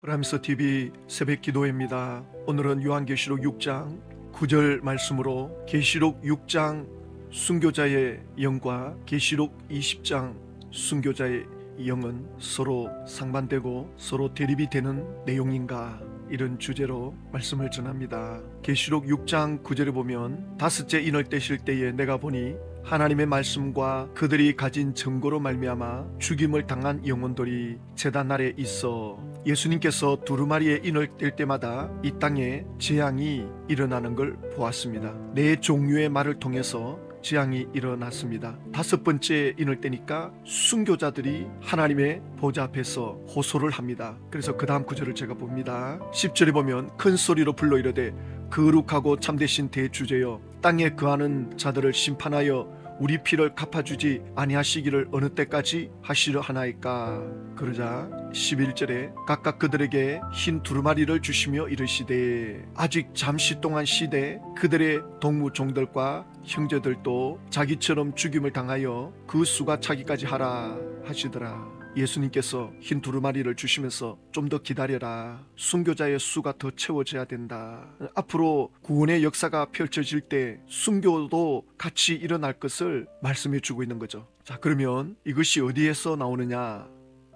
브람스 TV 새벽 기도회입니다. 오늘은 요한계시록 6장 9절 말씀으로 계시록 6장 순교자의 영과 계시록 20장 순교자의 영은 서로 상반되고 서로 대립이 되는 내용인가, 이런 주제로 말씀을 전합니다. 계시록 6장 9절에 보면 다섯째 인을 떼실 때에 내가 보니 하나님의 말씀과 그들이 가진 증거로 말미암아 죽임을 당한 영혼들이 제단 아래 있어 예수님께서 두루마리의 인을 뗄 때마다 이 땅에 재앙이 일어나는 걸 보았습니다. 네 종류의 말을 통해서 재앙이 일어났습니다. 다섯 번째 인을 떼니까 순교자들이 하나님의 보좌 앞에서 호소를 합니다. 그래서 그 다음 구절을 제가 봅니다. 10절에 보면 큰 소리로 불러 이르되 거룩하고 참되신 대주제여, 땅에 거하는 자들을 심판하여 우리 피를 갚아주지 아니하시기를 어느 때까지 하시려 하나이까. 그러자 11절에 각각 그들에게 흰 두루마리를 주시며 이르시되 아직 잠시 동안 쉬되 그들의 동무 종들과 형제들도 자기처럼 죽임을 당하여 그 수가 차기까지 하라 하시더라. 예수님께서 흰 두루마리를 주시면서 좀 더 기다려라, 순교자의 수가 더 채워져야 된다. 앞으로 구원의 역사가 펼쳐질 때 순교도 같이 일어날 것을 말씀해 주고 있는 거죠. 자, 그러면 이것이 어디에서 나오느냐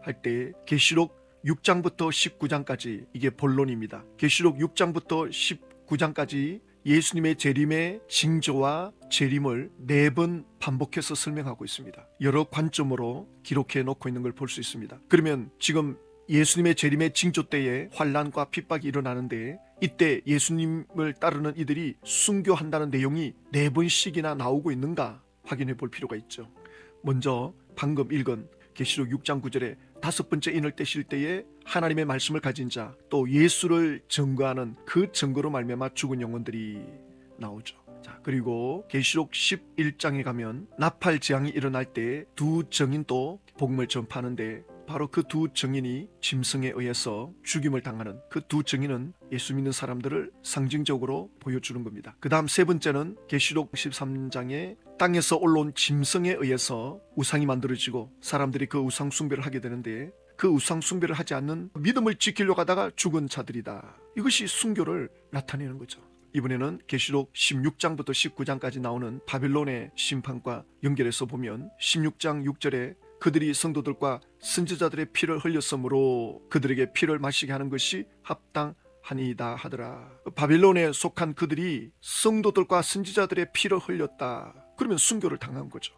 할 때 계시록 6장부터 19장까지 이게 본론입니다. 계시록 6장부터 19장까지 예수님의 재림의 징조와 재림을 4번 반복해서 설명하고 있습니다. 여러 관점으로 기록해 놓고 있는 걸 볼 수 있습니다. 그러면 지금 예수님의 재림의 징조 때에 환난과 핍박이 일어나는데 이때 예수님을 따르는 이들이 순교한다는 내용이 4번씩이나 나오고 있는가 확인해 볼 필요가 있죠. 먼저 방금 읽은 계시록 6장 9절에 다섯 번째 인을 떼실 때에 하나님의 말씀을 가진 자, 또 예수를 증거하는 그 증거로 말미암아 죽은 영혼들이 나오죠. 자, 그리고 계시록 11장에 가면 나팔 재앙이 일어날 때 두 증인도 복음을 전파하는데 바로 그 두 증인이 짐승에 의해서 죽임을 당하는 그 두 증인은 예수 믿는 사람들을 상징적으로 보여주는 겁니다. 그 다음 세 번째는 계시록 13장에 땅에서 올라온 짐승에 의해서 우상이 만들어지고 사람들이 그 우상 숭배를 하게 되는데 그 우상 숭배를 하지 않는 믿음을 지키려고 하다가 죽은 자들이다. 이것이 순교를 나타내는 거죠. 이번에는 계시록 16장부터 19장까지 나오는 바벨론의 심판과 연결해서 보면 16장 6절에 그들이 성도들과 선지자들의 피를 흘렸으므로 그들에게 피를 마시게 하는 것이 합당하니이다 하더라. 바벨론에 속한 그들이 성도들과 선지자들의 피를 흘렸다. 그러면 순교를 당한 거죠.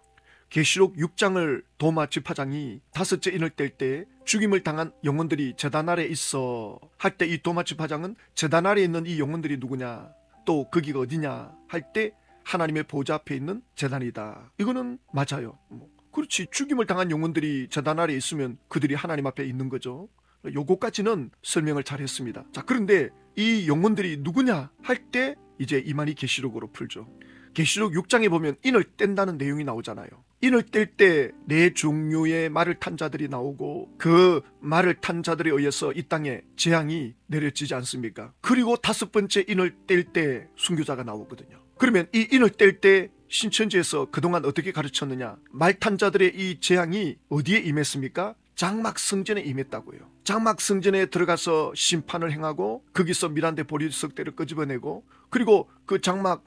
계시록 6장을 도마 지파장이 다섯째 인을 뗄 때 죽임을 당한 영혼들이 제단 아래 있어 할 때 이 도마 지파장은 제단 아래 있는 이 영혼들이 누구냐, 또 거기가 어디냐 할 때 하나님의 보좌 앞에 있는 제단이다. 이거는 맞아요. 그렇지, 죽임을 당한 영혼들이 제단 아래 있으면 그들이 하나님 앞에 있는 거죠. 요거까지는 설명을 잘 했습니다. 자, 그런데 이 영혼들이 누구냐 할 때 이제 이만희 계시록으로 풀죠. 계시록 6장에 보면 인을 뗀다는 내용이 나오잖아요. 인을 뗄 때 4종류의 말을 탄 자들이 나오고 그 말을 탄 자들에 의해서 이 땅에 재앙이 내려지지 않습니까? 그리고 다섯 번째 인을 뗄 때 순교자가 나오거든요. 그러면 이 인을 뗄 때 신천지에서 그동안 어떻게 가르쳤느냐, 말 탄 자들의 이 재앙이 어디에 임했습니까? 장막 성전에 임했다고요. 장막 성전에 들어가서 심판을 행하고 거기서 미란데 보리석대를 끄집어내고 그리고 그 장막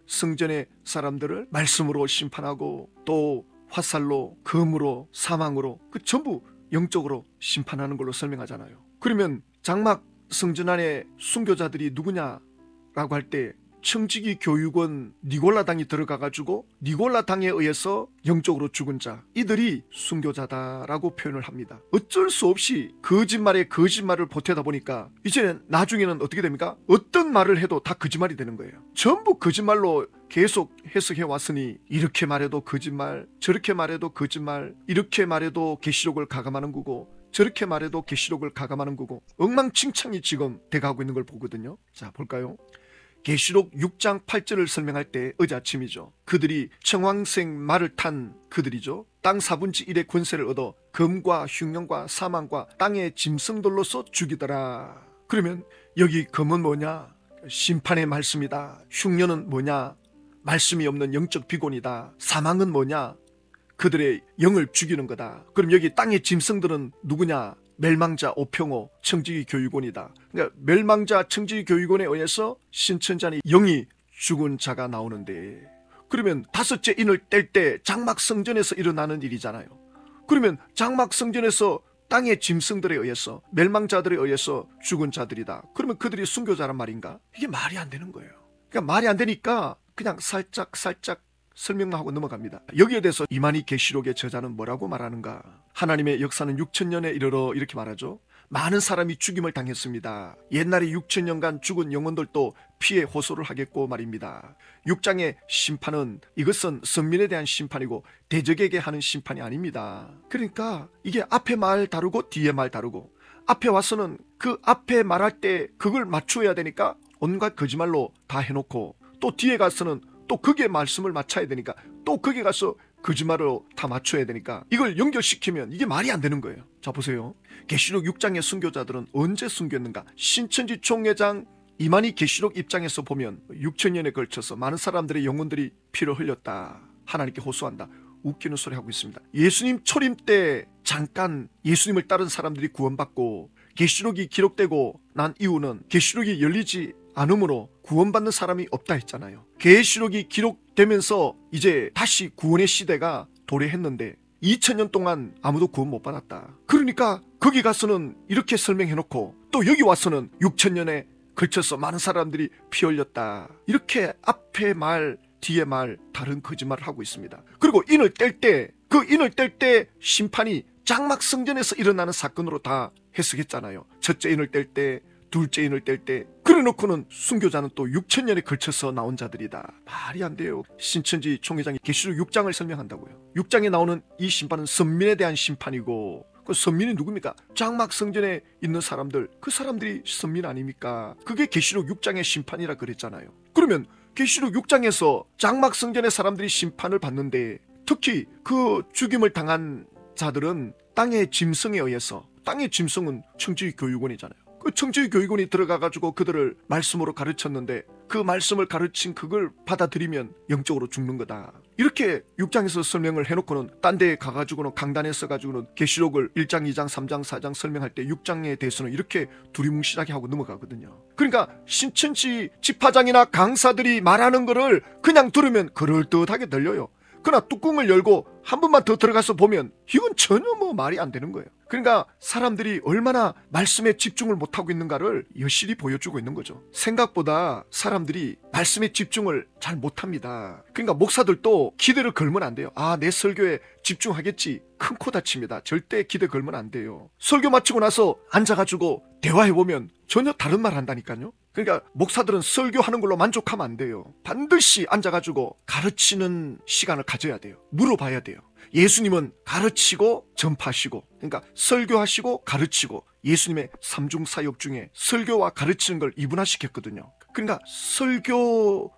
성전의 사람들을 말씀으로 심판하고 또 화살로, 검으로, 사망으로 그 전부 영적으로 심판하는 걸로 설명하잖아요. 그러면 장막 성전 안에 순교자들이 누구냐라고 할 때 청지기 교육원 니골라당이 들어가가지고 니골라당에 의해서 영적으로 죽은 자, 이들이 순교자다라고 표현을 합니다. 어쩔 수 없이 거짓말에 거짓말을 보태다 보니까 이제는 나중에는 어떻게 됩니까? 어떤 말을 해도 다 거짓말이 되는 거예요. 전부 거짓말로 계속 해석해 왔으니 이렇게 말해도 거짓말, 저렇게 말해도 거짓말, 이렇게 말해도 계시록을 가감하는 거고 저렇게 말해도 계시록을 가감하는 거고 엉망진창이 지금 돼가고 있는 걸 보거든요. 자, 볼까요? 계시록 6장 8절을 설명할 때 어제 아침이죠. 그들이 청황색 말을 탄 그들이죠. 땅 4분의 1의 권세를 얻어 검과 흉년과 사망과 땅의 짐승들로서 죽이더라. 그러면 여기 검은 뭐냐? 심판의 말씀이다. 흉년은 뭐냐? 말씀이 없는 영적 비곤이다. 사망은 뭐냐? 그들의 영을 죽이는 거다. 그럼 여기 땅의 짐승들은 누구냐? 멸망자 오평호 청지기 교육원이다. 그러니까 멸망자 청지기 교육원에 의해서 신천지안에 영이 죽은 자가 나오는데, 그러면 다섯째 인을 뗄 때 장막성전에서 일어나는 일이잖아요. 그러면 장막성전에서 땅의 짐승들에 의해서, 멸망자들에 의해서 죽은 자들이다. 그러면 그들이 순교자란 말인가? 이게 말이 안 되는 거예요. 그러니까 말이 안 되니까 그냥 살짝 설명만 하고 넘어갑니다. 여기에 대해서 이만희 계시록의 저자는 뭐라고 말하는가? 하나님의 역사는 6천년에 이르러 이렇게 말하죠. 많은 사람이 죽임을 당했습니다. 옛날에 6천년간 죽은 영혼들도 피해 호소를 하겠고 말입니다. 6장의 심판은, 이것은 선민에 대한 심판이고 대적에게 하는 심판이 아닙니다. 그러니까 이게 앞에 말 다르고 뒤에 말 다르고, 앞에 와서는 그 앞에 말할 때 그걸 맞추어야 되니까 온갖 거짓말로 다 해놓고, 또 뒤에 가서는 또 그게 말씀을 맞춰야 되니까 또 거기 가서 거짓말로 다 맞춰야 되니까 이걸 연결시키면 이게 말이 안 되는 거예요. 자, 보세요. 계시록 6장의 순교자들은 언제 순교했는가? 신천지 총회장 이만희 계시록 입장에서 보면 6천년에 걸쳐서 많은 사람들의 영혼들이 피를 흘렸다. 하나님께 호소한다. 웃기는 소리 하고 있습니다. 예수님 초림 때 잠깐 예수님을 따른 사람들이 구원받고 계시록이 기록되고 난 이후는 계시록이 열리지 않으므로 구원받는 사람이 없다 했잖아요. 계시록이 기록되면서 이제 다시 구원의 시대가 도래했는데 2000년 동안 아무도 구원 못 받았다. 그러니까 거기 가서는 이렇게 설명해놓고 또 여기 와서는 6000년에 걸쳐서 많은 사람들이 피 흘렸다. 이렇게 앞에 말 뒤에 말 다른 거짓말을 하고 있습니다. 그리고 인을 뗄 때, 그 인을 뗄 때 심판이 장막성전에서 일어나는 사건으로 다 해석했잖아요. 첫째 인을 뗄 때, 둘째 인을 뗄 때. 그래놓고는 순교자는 또 6000년에 걸쳐서 나온 자들이다. 말이 안 돼요. 신천지 총회장이 계시록 6장을 설명한다고요. 6장에 나오는 이 심판은 선민에 대한 심판이고, 그 선민이 누굽니까? 장막성전에 있는 사람들, 그 사람들이 선민 아닙니까? 그게 계시록 6장의 심판이라 그랬잖아요. 그러면 계시록 6장에서 장막성전의 사람들이 심판을 받는데, 특히 그 죽임을 당한 자들은 땅의 짐승에 의해서, 땅의 짐승은 청지기 교육원이잖아요. 그 청지기 교육원이 들어가가지고 그들을 말씀으로 가르쳤는데 그 말씀을 가르친 그걸 받아들이면 영적으로 죽는 거다. 이렇게 6장에서 설명을 해놓고는 딴 데에 가가지고는 강단에 써가지고는 계시록을 1장, 2장, 3장, 4장 설명할 때 6장에 대해서는 이렇게 두리뭉실하게 하고 넘어가거든요. 그러니까 신천지 집화장이나 강사들이 말하는 거를 그냥 들으면 그럴듯하게 들려요. 그러나 뚜껑을 열고 한 번만 더 들어가서 보면 이건 전혀 말이 안 되는 거예요. 그러니까 사람들이 얼마나 말씀에 집중을 못하고 있는가를 여실히 보여주고 있는 거죠. 생각보다 사람들이 말씀에 집중을 잘 못합니다. 그러니까 목사들도 기대를 걸면 안 돼요. 아, 내 설교에 집중하겠지. 큰 코 다칩니다. 절대 기대 걸면 안 돼요. 설교 마치고 나서 앉아가지고 대화해보면 전혀 다른 말 한다니까요. 그러니까 목사들은 설교하는 걸로 만족하면 안 돼요. 반드시 앉아가지고 가르치는 시간을 가져야 돼요. 물어봐야 돼요. 예수님은 가르치고 전파하시고, 그러니까 설교하시고 가르치고, 예수님의 삼중 사역 중에 설교와 가르치는 걸 이분화시켰거든요. 그러니까 설교는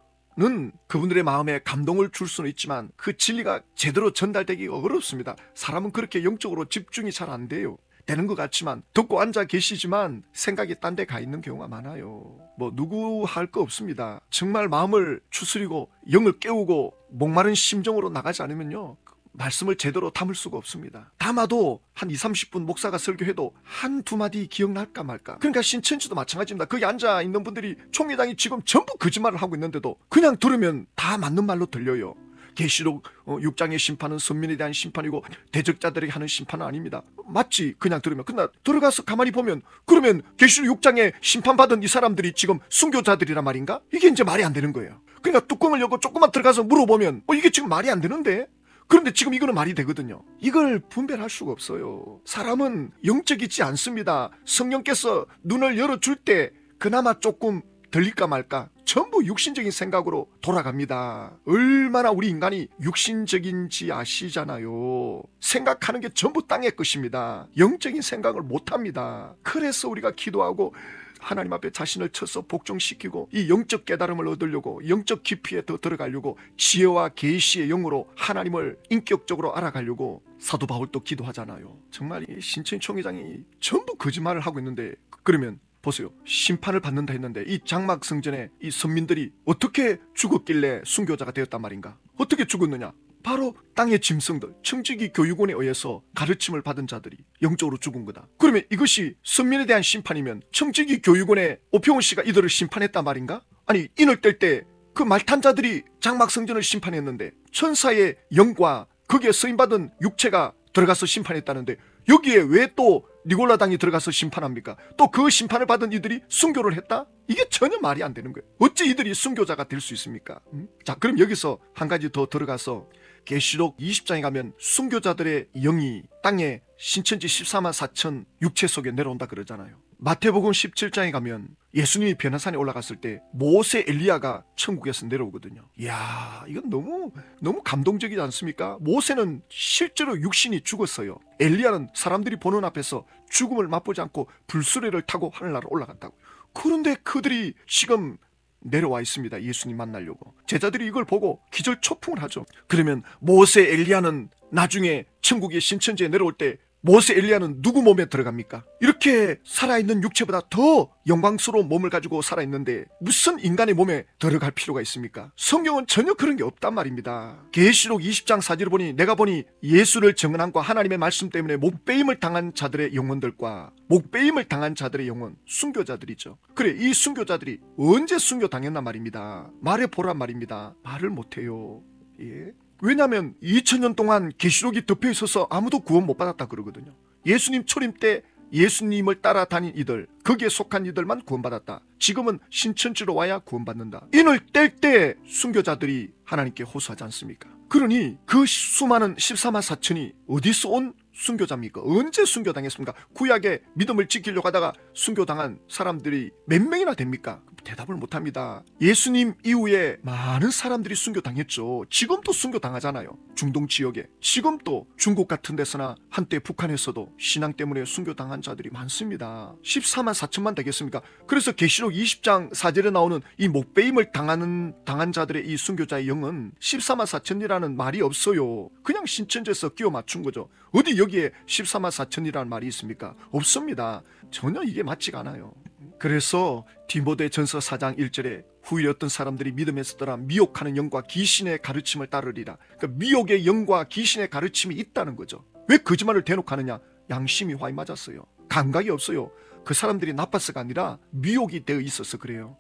그분들의 마음에 감동을 줄 수는 있지만 그 진리가 제대로 전달되기 어렵습니다. 사람은 그렇게 영적으로 집중이 잘 안 돼요. 되는 것 같지만, 듣고 앉아 계시지만 생각이 딴 데 가 있는 경우가 많아요. 누구 할 거 없습니다. 정말 마음을 추스리고 영을 깨우고 목마른 심정으로 나가지 않으면요, 말씀을 제대로 담을 수가 없습니다. 담아도 한 20-30분 목사가 설교해도 한두 마디 기억날까 말까. 그러니까 신천지도 마찬가지입니다. 거기 앉아있는 분들이 총회장이 지금 전부 거짓말을 하고 있는데도 그냥 들으면 다 맞는 말로 들려요. 계시록 6장의 심판은 선민에 대한 심판이고 대적자들에게 하는 심판은 아닙니다. 맞지? 그냥 들으면. 근데 들어가서 가만히 보면, 그러면 계시록 6장에 심판받은 이 사람들이 지금 순교자들이란 말인가? 이게 이제 말이 안 되는 거예요. 그러니까 뚜껑을 열고 조금만 들어가서 물어보면 이게 지금 말이 안 되는데? 그런데 지금 이거는 말이 되거든요. 이걸 분별할 수가 없어요. 사람은 영적이지 않습니다. 성령께서 눈을 열어줄 때 그나마 조금 들릴까 말까, 전부 육신적인 생각으로 돌아갑니다. 얼마나 우리 인간이 육신적인지 아시잖아요. 생각하는 게 전부 땅의 것입니다. 영적인 생각을 못합니다. 그래서 우리가 기도하고 하나님 앞에 자신을 쳐서 복종시키고 이 영적 깨달음을 얻으려고, 영적 깊이에 더 들어가려고, 지혜와 계시의 영으로 하나님을 인격적으로 알아가려고 사도 바울도 기도하잖아요. 정말 이 신천지 총회장이 전부 거짓말을 하고 있는데, 그러면 보세요. 심판을 받는다 했는데 이 장막성전에 이 선민들이 어떻게 죽었길래 순교자가 되었단 말인가? 어떻게 죽었느냐? 바로 땅의 짐승들, 청지기 교육원에 의해서 가르침을 받은 자들이 영적으로 죽은 거다. 그러면 이것이 선민에 대한 심판이면 청지기 교육원의 오평원 씨가 이들을 심판했단 말인가? 아니, 인을 뗄 때 그 말탄 자들이 장막 성전을 심판했는데 천사의 영과 거기에 쓰임받은 육체가 들어가서 심판했다는데 여기에 왜 또 니골라당이 들어가서 심판합니까? 또 그 심판을 받은 이들이 순교를 했다? 이게 전혀 말이 안 되는 거예요. 어찌 이들이 순교자가 될 수 있습니까? 자, 그럼 여기서 한 가지 더 들어가서 계시록 20장에 가면 순교자들의 영이 땅에 신천지 14만 4천 육체 속에 내려온다 그러잖아요. 마태복음 17장에 가면 예수님이 변화산에 올라갔을 때 모세 엘리야가 천국에서 내려오거든요. 이야, 이건 너무 감동적이지 않습니까? 모세는 실제로 육신이 죽었어요. 엘리야는 사람들이 보는 앞에서 죽음을 맛보지 않고 불수레를 타고 하늘나라로 올라갔다고. 그런데 그들이 지금 내려와 있습니다. 예수님 만나려고. 제자들이 이걸 보고 기절초풍을 하죠. 그러면 모세 엘리야는 나중에 천국의 신천지에 내려올 때 모세 엘리야는 누구 몸에 들어갑니까? 이렇게 살아있는 육체보다 더 영광스러운 몸을 가지고 살아있는데 무슨 인간의 몸에 들어갈 필요가 있습니까? 성경은 전혀 그런 게 없단 말입니다. 계시록 20장 4절을 보니 내가 보니 예수를 증언함과 하나님의 말씀 때문에 목배임을 당한 자들의 영혼들과 목배임을 당한 자들의 영혼, 순교자들이죠. 그래, 이 순교자들이 언제 순교당했나 말입니다. 말해보란 말입니다. 말을 못해요. 예? 왜냐하면 2000년 동안 계시록이 덮여 있어서 아무도 구원 못 받았다 그러거든요. 예수님 초림 때 예수님을 따라다닌 이들, 거기에 속한 이들만 구원받았다. 지금은 신천지로 와야 구원받는다. 인을 뗄 때 순교자들이 하나님께 호소하지 않습니까? 그러니 그 수많은 14만 4천이 어디서 온 순교자입니까? 언제 순교당했습니까? 구약의 믿음을 지키려고 하다가 순교당한 사람들이 몇 명이나 됩니까? 대답을 못합니다. 예수님 이후에 많은 사람들이 순교당했죠. 지금도 순교당하잖아요. 중동 지역에. 지금도 중국 같은 데서나 한때 북한에서도 신앙 때문에 순교당한 자들이 많습니다. 14만 4천만 되겠습니까? 그래서 계시록 20장 4절에 나오는 이 목배임을 당한 자들의 이 순교자의 영은 14만 4천이라는 말이 없어요. 그냥 신천지에서 끼워 맞춘 거죠. 어디 여기에 14만 4천이라는 말이 있습니까? 없습니다. 전혀 이게 맞지가 않아요. 그래서 디모데전서 4장 1절에 후일에 어떤 사람들이 믿음에서 떠나 미혹하는 영과 귀신의 가르침을 따르리라. 그러니까 미혹의 영과 귀신의 가르침이 있다는 거죠. 왜 거짓말을 대놓고 하느냐? 양심이 화이 맞았어요. 감각이 없어요. 그 사람들이 나빠서가 아니라 미혹이 되어 있어서 그래요.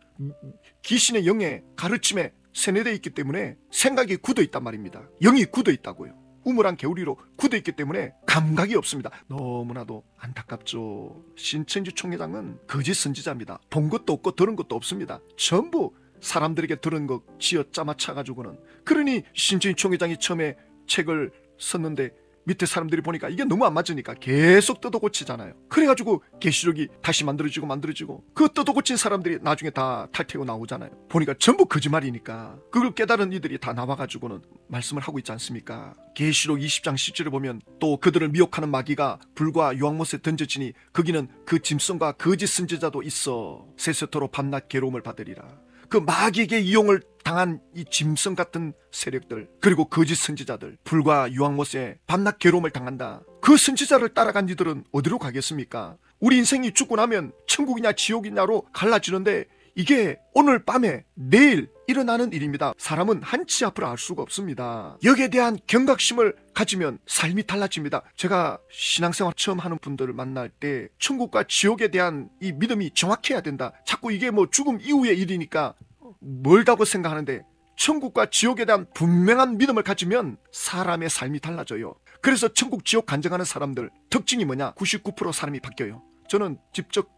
귀신의 영의 가르침에 세뇌되어 있기 때문에 생각이 굳어 있단 말입니다. 영이 굳어 있다고요. 우물한 개구리로 굳어있기 때문에 감각이 없습니다. 너무나도 안타깝죠. 신천지 총회장은 거짓 선지자입니다. 본 것도 없고 들은 것도 없습니다. 전부 사람들에게 들은 것 지어 짜맞춰가지고는. 그러니 신천지 총회장이 처음에 책을 썼는데 밑에 사람들이 보니까 이게 너무 안 맞으니까 계속 뜯어고치잖아요. 그래가지고 계시록이 다시 만들어지고 그 뜯어고친 사람들이 나중에 다 탈퇴하고 나오잖아요. 보니까 전부 거짓말이니까 그걸 깨달은 이들이 다 나와가지고는 말씀을 하고 있지 않습니까? 계시록 20장 10절을 보면 또 그들을 미혹하는 마귀가 불과 유황못에 던져지니 거기는 그 짐승과 거짓 선지자도 있어 세세토록 밤낮 괴로움을 받으리라. 그 마귀에게 이용을 당한 이 짐승 같은 세력들, 그리고 거짓 선지자들, 불과 유황못에 밤낮 괴로움을 당한다. 그 선지자를 따라간 이들은 어디로 가겠습니까? 우리 인생이 죽고 나면 천국이냐 지옥이냐로 갈라지는데 이게 오늘 밤에 내일 일어나는 일입니다. 사람은 한치 앞을 알 수가 없습니다. 여기에 대한 경각심을 가지면 삶이 달라집니다. 제가 신앙생활 처음 하는 분들을 만날 때 천국과 지옥에 대한 이 믿음이 정확해야 된다. 자꾸 이게 뭐 죽음 이후의 일이니까 멀다고 생각하는데 천국과 지옥에 대한 분명한 믿음을 가지면 사람의 삶이 달라져요. 그래서 천국 지옥 간증하는 사람들 특징이 뭐냐? 99% 사람이 바뀌어요. 저는 직접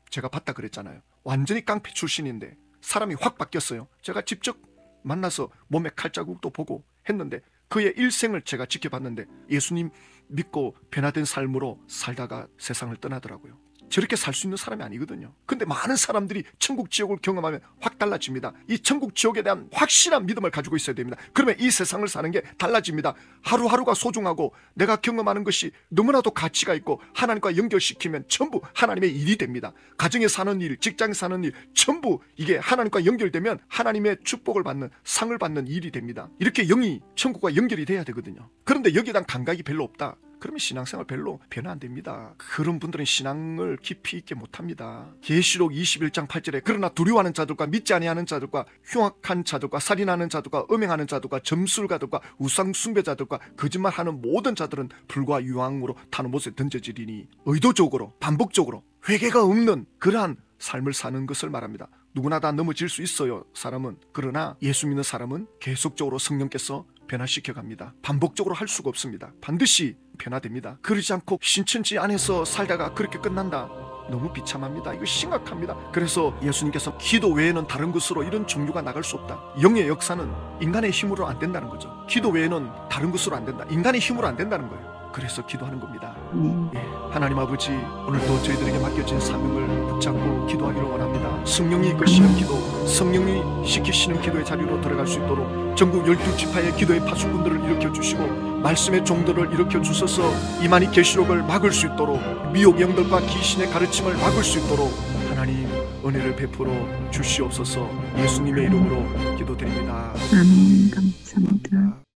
제가 봤다 그랬잖아요. 완전히 깡패 출신인데 사람이 확 바뀌었어요. 제가 직접 만나서 몸에 칼자국도 보고 했는데 그의 일생을 제가 지켜봤는데 예수님 믿고 변화된 삶으로 살다가 세상을 떠나더라고요. 저렇게 살 수 있는 사람이 아니거든요. 근데 많은 사람들이 천국 지옥을 경험하면 확 달라집니다. 이 천국 지옥에 대한 확실한 믿음을 가지고 있어야 됩니다. 그러면 이 세상을 사는 게 달라집니다. 하루하루가 소중하고 내가 경험하는 것이 너무나도 가치가 있고 하나님과 연결시키면 전부 하나님의 일이 됩니다. 가정에 사는 일, 직장에 사는 일 전부 이게 하나님과 연결되면 하나님의 축복을 받는, 상을 받는 일이 됩니다. 이렇게 영이 천국과 연결이 돼야 되거든요. 그런데 여기에 대한 감각이 별로 없다. 그러면 신앙생활 별로 변화 안 됩니다. 그런 분들은 신앙을 깊이 있게 못합니다. 계시록 21장 8절에 그러나 두려워하는 자들과 믿지 아니하는 자들과 흉악한 자들과 살인하는 자들과 음행하는 자들과 점술가들과 우상 숭배자들과 거짓말하는 모든 자들은 불과 유황으로 타는 못에 던져지리니 의도적으로 반복적으로 회개가 없는 그러한 삶을 사는 것을 말합니다. 누구나 다 넘어질 수 있어요, 사람은. 그러나 예수 믿는 사람은 계속적으로 성령께서 변화시켜 갑니다. 반복적으로 할 수가 없습니다. 반드시 변화됩니다. 그러지 않고 신천지 안에서 살다가 그렇게 끝난다, 너무 비참합니다. 이거 심각합니다. 그래서 예수님께서 기도 외에는 다른 것으로 이런 종류가 나갈 수 없다. 영의 역사는 인간의 힘으로 안 된다는 거죠. 기도 외에는 다른 것으로 안 된다. 인간의 힘으로 안 된다는 거예요. 그래서 기도하는 겁니다. 예, 하나님 아버지, 오늘도 저희들에게 맡겨진 사명을 붙잡고 기도하기를 원합니다. 성령이 이끄시는 기도, 성령이 시키시는 기도의 자리로 들어갈 수 있도록 전국 12지파의 기도의 파수꾼들을 일으켜 주시고 말씀의 종들을 일으켜 주셔서 이만희 계시록을 막을 수 있도록, 미혹 영들과 귀신의 가르침을 막을 수 있도록 하나님 은혜를 베풀어 주시옵소서. 예수님의 이름으로 기도드립니다. 아멘. 감사합니다.